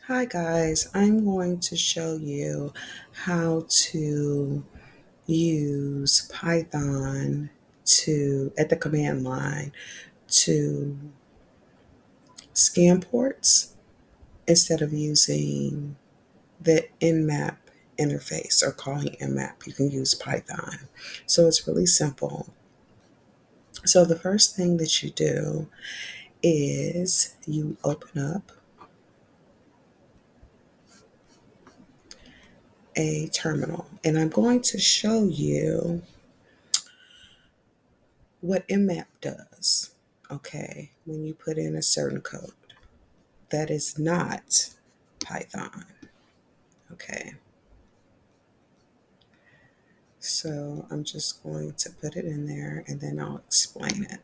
Hi guys, I'm going to show you how to use Python at the command line to scan ports instead of using the Nmap interface or calling Nmap. You can use Python. So it's really simple. So the first thing that you do is you open up a terminal, and I'm going to show you what Nmap does, okay, when you put in a certain code that is not Python, okay. So I'm just going to put it in there and then I'll explain it.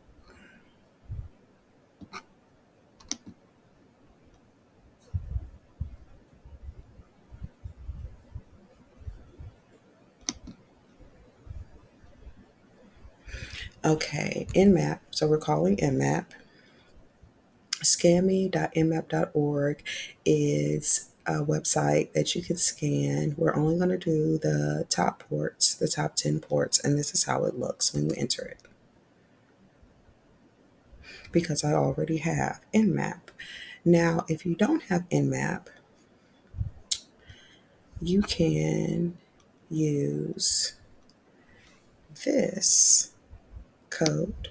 Okay, Nmap, so we're calling Nmap. Scanme.nmap.org is a website that you can scan. We're only going to do the top ports, the top 10 ports, and this is how it looks when you enter it, because I already have Nmap. Now, if you don't have Nmap, you can use this code.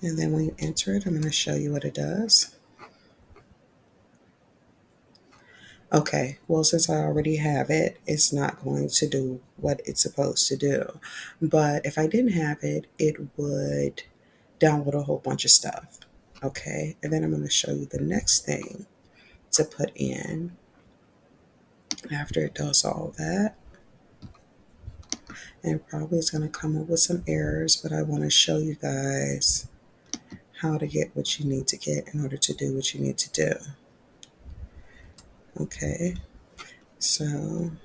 And then when you enter it, I'm going to show you what it does. Okay, well, since I already have it, it's not going to do what it's supposed to do. But if I didn't have it, it would download a whole bunch of stuff. Okay, and then I'm going to show you the next thing to put in after it does all that. And probably it's going to come up with some errors, but I want to show you guys how to get what you need to get in order to do what you need to do. Okay, so, and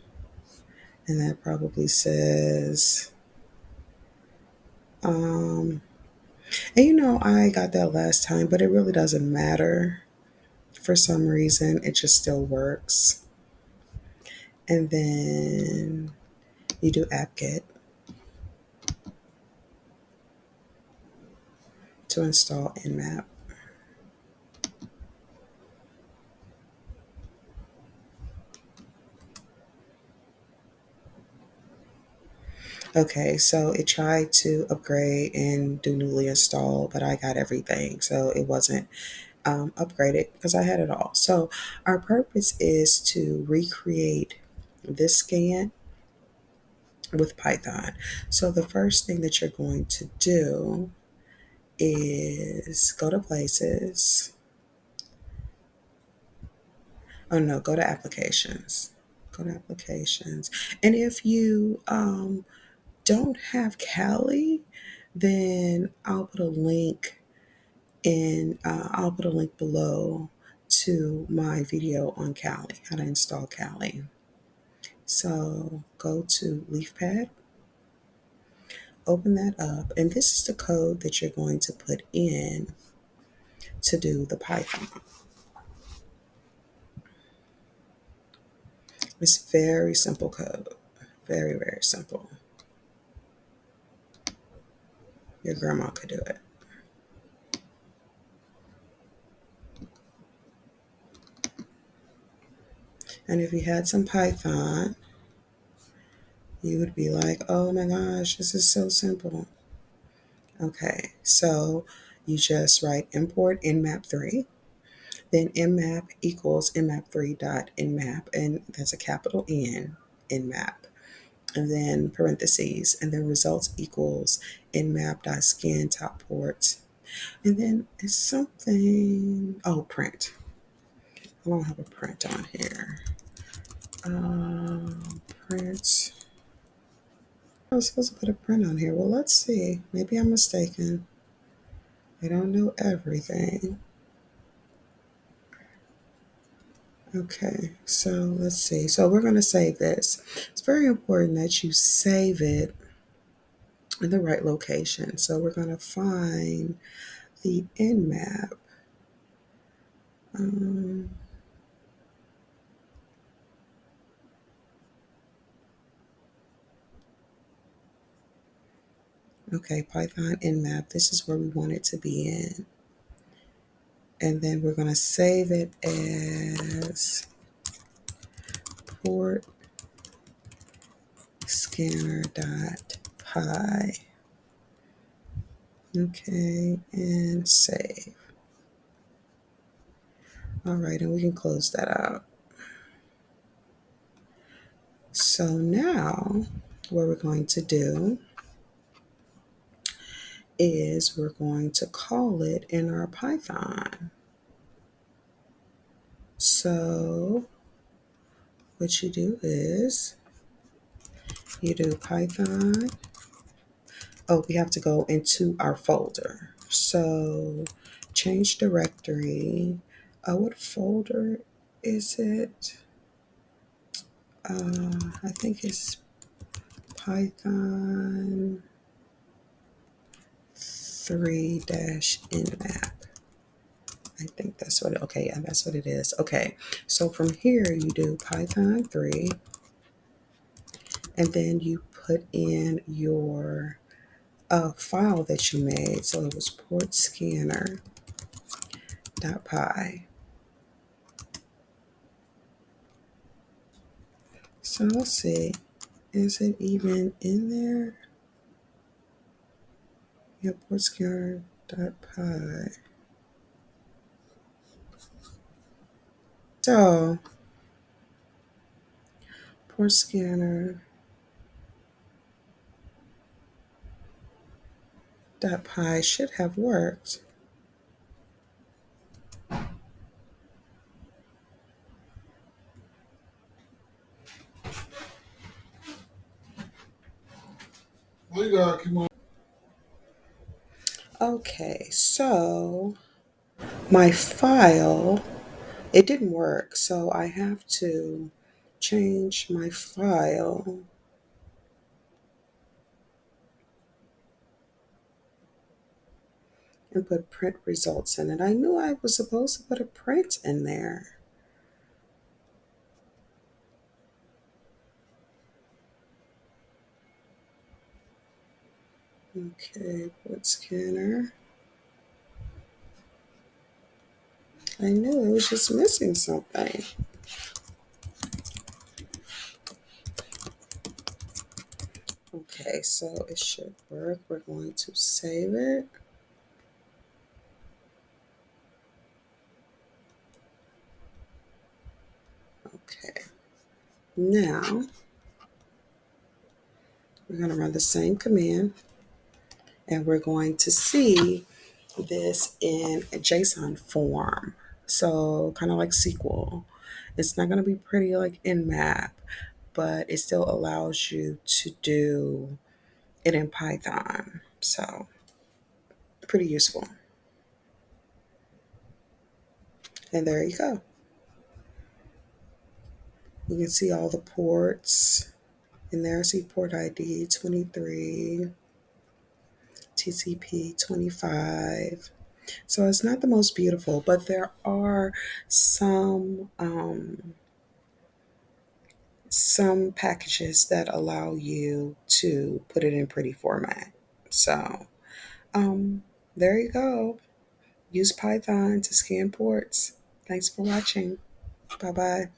that probably says, and I got that last time, but it really doesn't matter. For some reason, it just still works. And then you do apt-get to install Nmap. Okay, so it tried to upgrade and do newly install, but I got everything, so it wasn't upgraded because I had it all. So our purpose is to recreate this scan with Python. So the first thing that you're going to do is go to places. Oh no, go to applications. Go to applications. And if you don't have Kali, then I'll put a link below to my video on Kali, how to install Kali. So go to LeafPad, open that up, and this is the code that you're going to put in to do the Python. It's very simple code, very, very simple. Your grandma could do it. And if you had some Python, you would be like, oh my gosh, this is so simple. Okay, so you just write import nmap3, then nmap equals nmap3.nmap, and that's a capital N, nmap, and then parentheses, and then results equals nmap.scan top port, and then it's something, oh, print. I don't have a print on here. Print. I was supposed to put a print on here. Well, let's see. Maybe I'm mistaken. I don't know everything. Okay, so let's see. So we're going to save this. It's very important that you save it in the right location. So we're going to find the Nmap. Um, okay, Python Nmap. This is where we want it to be in. And then we're going to save it as port scanner.py. Okay, and save. All right, and we can close that out. So now what we're going to do is we're going to call it in our Python. So what you do is you do Python. Oh, we have to go into our folder. So change directory. What folder is it? I think it's Python 3-nmap. I think that's what okay, yeah, that's what it is. Okay, so from here you do Python 3, and then you put in your file that you made. So it was portscanner.py. So let's see, is it even in there? Yeah, portscanner.py. So portscanner.py should have worked. Okay, so my file, it didn't work, so I have to change my file and put print results in it. I knew I was supposed to put a print in there. Okay, port scanner. I knew it was just missing something. Okay, so it should work. We're going to save it. Okay, now we're going to run the same command, and we're going to see this in a JSON form. So kind of like SQL. It's not going to be pretty like Nmap, but it still allows you to do it in Python. So pretty useful. And there you go. You can see all the ports in there. See port ID 23, TCP 25. So it's not the most beautiful, but there are some packages that allow you to put it in pretty format. So um, there you go. Use Python to scan ports. Thanks for watching. Bye bye.